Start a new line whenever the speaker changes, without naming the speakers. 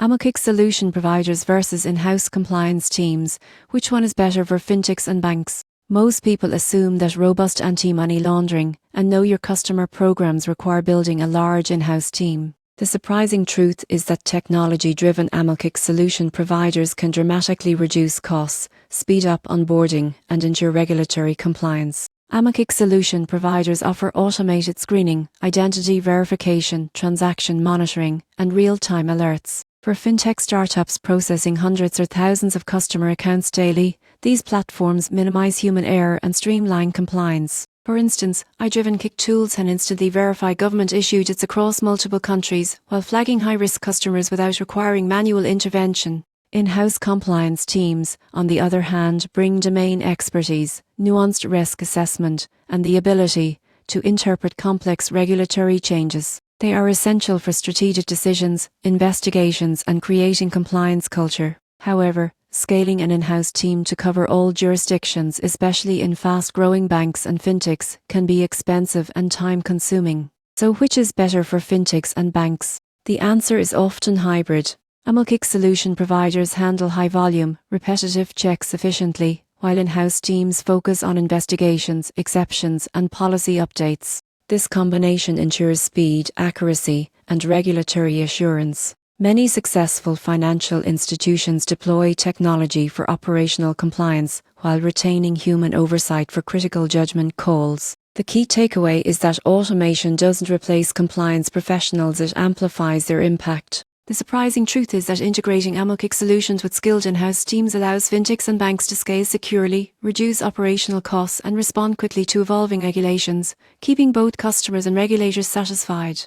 AMLKYC solution providers versus in-house compliance teams. Which one is better for fintechs and banks? Most people assume that robust anti-money laundering and know your customer programs require building a large in-house team. The surprising truth is that technology-driven AMLKYC solution providers can dramatically reduce costs, speed up onboarding, and ensure regulatory compliance. AMLKYC solution providers offer automated screening, identity verification, transaction monitoring, and real-time alerts. For fintech startups processing hundreds or thousands of customer accounts daily, these platforms minimize human error and streamline compliance. For instance, AI-driven tools can instantly verify government-issued audits across multiple countries while flagging high-risk customers without requiring manual intervention. In-house compliance teams, on the other hand, bring domain expertise, nuanced risk assessment, and the ability to interpret complex regulatory changes. They are essential for strategic decisions, investigations, and creating compliance culture. However, scaling an in-house team to cover all jurisdictions, especially in fast-growing banks and fintechs, can be expensive and time-consuming. So which is better for fintechs and banks? The answer is often hybrid. AMLKYC solution providers handle high-volume, repetitive checks efficiently, while in-house teams focus on investigations, exceptions, and policy updates. This combination ensures speed, accuracy, and regulatory assurance. Many successful financial institutions deploy technology for operational compliance while retaining human oversight for critical judgment calls. The key takeaway is that automation doesn't replace compliance professionals, it amplifies their impact. The surprising truth is that integrating AMLKYC solutions with skilled in-house teams allows fintechs and banks to scale securely, reduce operational costs, and respond quickly to evolving regulations, keeping both customers and regulators satisfied.